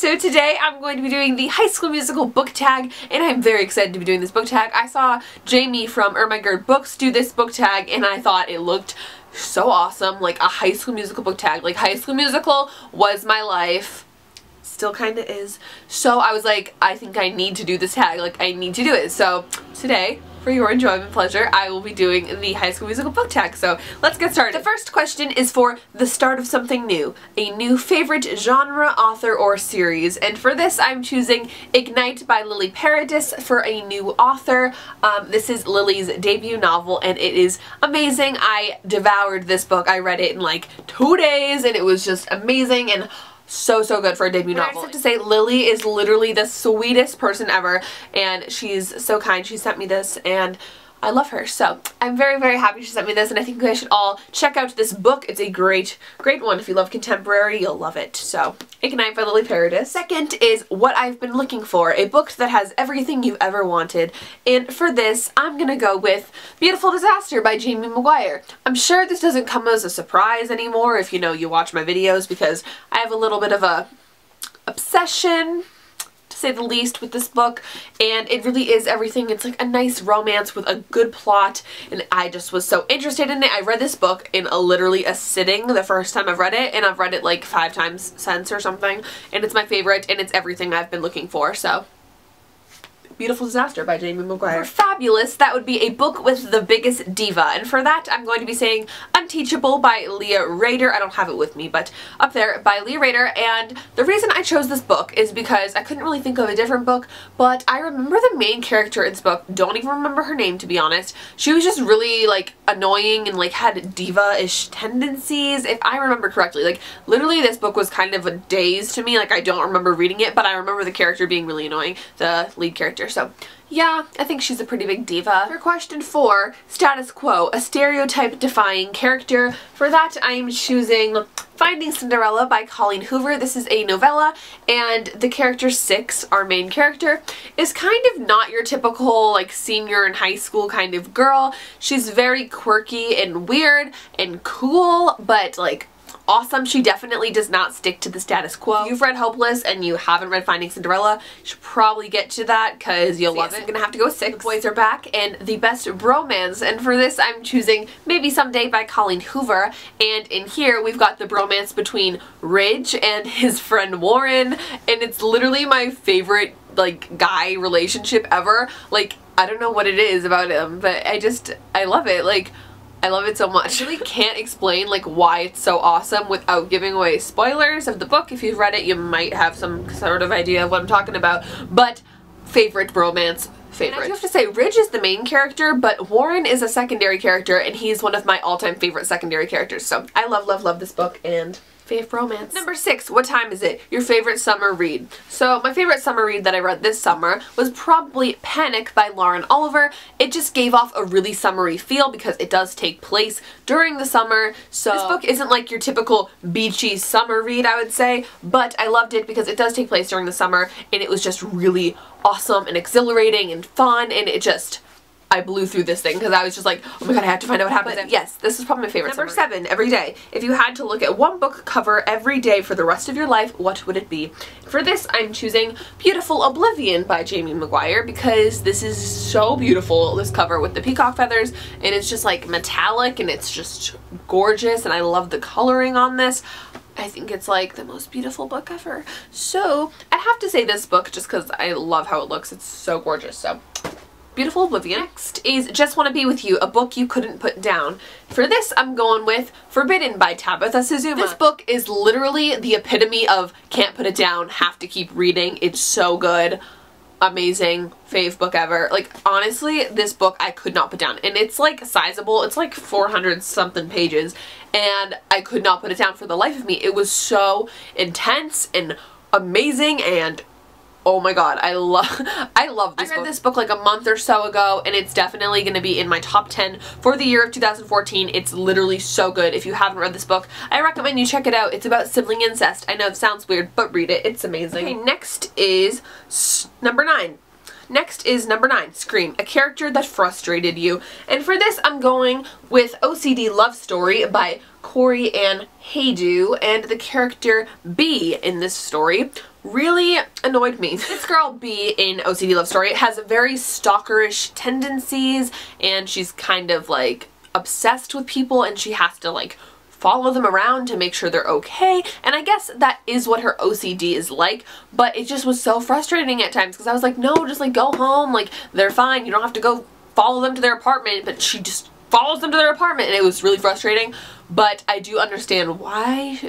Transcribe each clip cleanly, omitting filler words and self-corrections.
So today I'm going to be doing the High School Musical book tag, and I'm very excited to be doing this book tag. I saw Jamie from My Gird Books do this book tag, and I thought it looked so awesome, like a High School Musical book tag. Like, High School Musical was my life. Still kind of is. So I was like, I think I need to do this tag. Like, I need to do it. So today, for your enjoyment and pleasure, I will be doing the High School Musical book tag. So let's get started. The first question is for the start of something new. A new favorite genre, author, or series. And for this, I'm choosing Ignite by Lily Paradis for a new author. This is Lily's debut novel, and it is amazing. I devoured this book. I read it in like 2 days, and it was just amazing and so good for a debut novel. I just have to say, Lily is literally the sweetest person ever, and she's so kind. She sent me this, and I love her. So I'm very happy she sent me this, and I think you guys should all check out this book. It's a great one. If you love contemporary, you'll love it. So Ignite by Lily Paradis. Second is What I've Been Looking For, a book that has everything you've ever wanted. And for this, I'm gonna go with Beautiful Disaster by Jamie McGuire. I'm sure this doesn't come as a surprise anymore if you watch my videos, because I have a little bit of a obsession, to say the least, with this book, and it really is everything. It's like a nice romance with a good plot, and I just was so interested in it. I read this book in literally a sitting the first time I've read it, and I've read it like 5 times since or something, and it's my favorite, and it's everything I've been looking for. So Beautiful Disaster by Jamie McGuire. For Fabulous, that would be a book with the biggest diva, and for that I'm going to be saying Unteachable by Leah Rader. I don't have it with me, but up there, by Leah Rader. And the reason I chose this book is because I couldn't really think of a different book, but I remember the main character in this book. Don't even remember her name, to be honest. She was just really like annoying and like had diva-ish tendencies, if I remember correctly. Like, literally this book was kind of a daze to me. Like, I don't remember reading it, but I remember the character being really annoying, the lead character. So yeah, I think she's a pretty big diva. For question 4, Status Quo, a stereotype-defying character. For that, I'm choosing Finding Cinderella by Colleen Hoover. This is a novella, and the character 6, our main character, is kind of not your typical like senior in high school kind of girl. She's very quirky and weird and cool, but like awesome. She definitely does not stick to the status quo. If you've read Hopeless and you haven't read Finding Cinderella, you should probably get to that because you'll love it. I'm gonna have to go 6. The Boys Are Back, and The Best Bromance, and for this I'm choosing Maybe Someday by Colleen Hoover. And in here we've got the bromance between Ridge and his friend Warren, and it's literally my favorite like guy relationship ever. Like, I don't know what it is about him, but I love it. Like, I love it so much. I really can't explain like why it's so awesome without giving away spoilers of the book. If you've read it, you might have some sort of idea of what I'm talking about, but favorite bromance. Favorite. And I do have to say, Ridge is the main character, but Warren is a secondary character, and he's one of my all-time favorite secondary characters. So I love this book, and fave romance. Number 6, What Time Is It? Your favorite summer read. So my favorite summer read that I read this summer was probably Panic by Lauren Oliver. It just gave off a really summery feel because it does take place during the summer. So this book isn't like your typical beachy summer read, I would say, but I loved it because it does take place during the summer, and it was just really awesome and exhilarating and fun, and I blew through this thing because I was just like, oh my god, I have to find out what happens. But yes, this is probably my favorite. Number 7, Every Day. If you had to look at one book cover every day for the rest of your life, what would it be? For this, I'm choosing Beautiful Oblivion by Jamie McGuire because this is so beautiful, this cover with the peacock feathers, and it's just like metallic, and it's just gorgeous, and I love the coloring on this. I think it's like the most beautiful book ever. So I have to say this book just because I love how it looks. It's so gorgeous. So Beautiful Oblivion. Next is Just Want to Be With You, a book you couldn't put down. For this, I'm going with Forbidden by Tabitha Suzuma. This book is literally the epitome of can't put it down, have to keep reading. It's so good. Amazing. Fave book ever. Like, honestly, this book I could not put down. And it's like sizable. It's like 400 something pages. And I could not put it down for the life of me. It was so intense and amazing, and oh my god, I love this book. I read this book like a month or so ago, and it's definitely going to be in my top 10 for the year of 2014. It's literally so good. If you haven't read this book, I recommend you check it out. It's about sibling incest. I know it sounds weird, but read it. It's amazing. Okay, next is number 9. Next is number 9, Scream, a character that frustrated you. And for this, I'm going with OCD Love Story by Corey Ann Haydu, and the character B in this story really annoyed me. This girl, B, in OCD Love Story, has very stalkerish tendencies, and she's kind of like obsessed with people, and she has to like follow them around to make sure they're okay, and I guess that is what her OCD is like, but it just was so frustrating at times because I was like, no, just like go home, like they're fine, you don't have to go follow them to their apartment, but she just follows them to their apartment, and it was really frustrating, but I do understand why,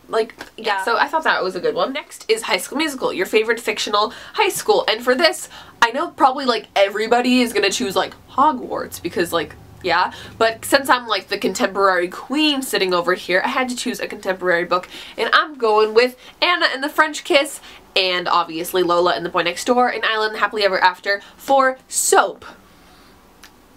like, yeah, so I thought that was a good one. Next is High School Musical, your favorite fictional high school, and for this, I know probably like everybody is gonna choose like Hogwarts because like, yeah, but since I'm like the contemporary queen sitting over here, I had to choose a contemporary book, and I'm going with Anna and the French Kiss, and obviously Lola and the Boy Next Door, and Isla and the Happily Ever After for Soap.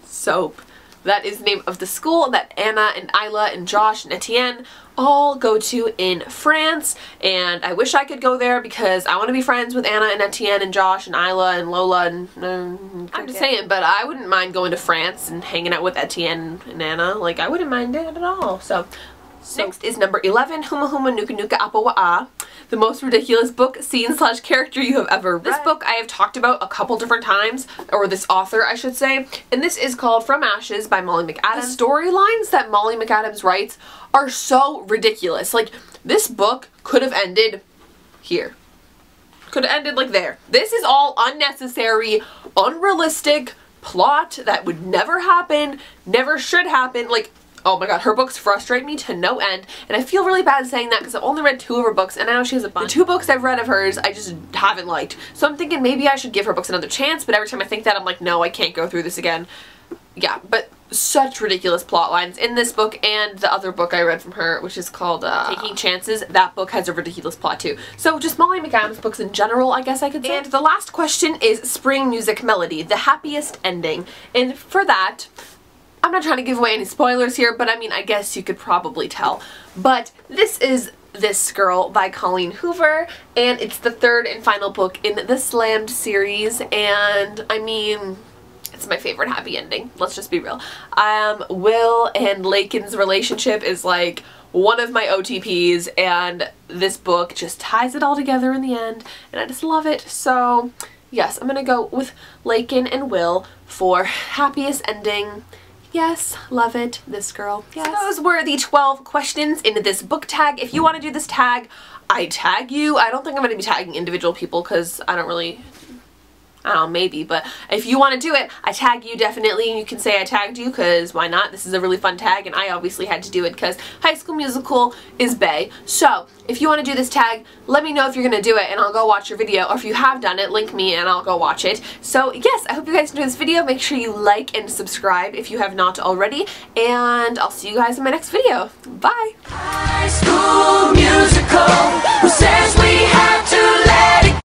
Soap. That is the name of the school that Anna and Isla and Josh and Etienne all go to in France, and I wish I could go there because I want to be friends with Anna and Etienne and Josh and Isla and Lola and I'm just saying, but I wouldn't mind going to France and hanging out with Etienne and Anna. Like, I wouldn't mind it at all. So next is number 11, Huma Huma Nuka Nuka Appa Wa'a, the most ridiculous book, scene / character you have ever read. This book I have talked about a couple different times, or this author I should say, and this is called From Ashes by Molly McAdams. The storylines that Molly McAdams writes are so ridiculous. Like, this book could have ended here. Could have ended like there. This is all unnecessary, unrealistic plot that would never happen, never should happen. Like, oh my god, her books frustrate me to no end, and I feel really bad saying that because I've only read 2 of her books, and I know she has a bunch. The 2 books I've read of hers, I just haven't liked. So I'm thinking maybe I should give her books another chance, but every time I think that, I'm like, no, I can't go through this again. Yeah, but such ridiculous plot lines in this book and the other book I read from her, which is called Taking Chances. That book has a ridiculous plot too. So just Molly McAdams books in general, I guess I could say. And the last question is Spring Music Melody, the happiest ending. And for that, I'm not trying to give away any spoilers here, but I mean, I guess you could probably tell. But this is This Girl by Colleen Hoover, and it's the 3rd and final book in the Slammed series, and I mean, it's my favorite happy ending. Let's just be real. Will and Lakin's relationship is like one of my OTPs, and this book just ties it all together in the end, and I just love it. So yes, I'm gonna go with Lakin and Will for happiest ending. Yes, love it, This Girl. Yes. So those were the 12 questions in this book tag. If you want to do this tag, I tag you. I don't think I'm going to be tagging individual people because I don't really, I don't know, maybe, but if you want to do it, I tag you definitely, and you can say I tagged you because why not? This is a really fun tag, and I obviously had to do it because High School Musical is bae. So if you want to do this tag, let me know if you're going to do it, and I'll go watch your video, or if you have done it, link me and I'll go watch it. So yes, I hope you guys enjoyed this video. Make sure you like and subscribe if you have not already, and I'll see you guys in my next video. Bye! High School Musical.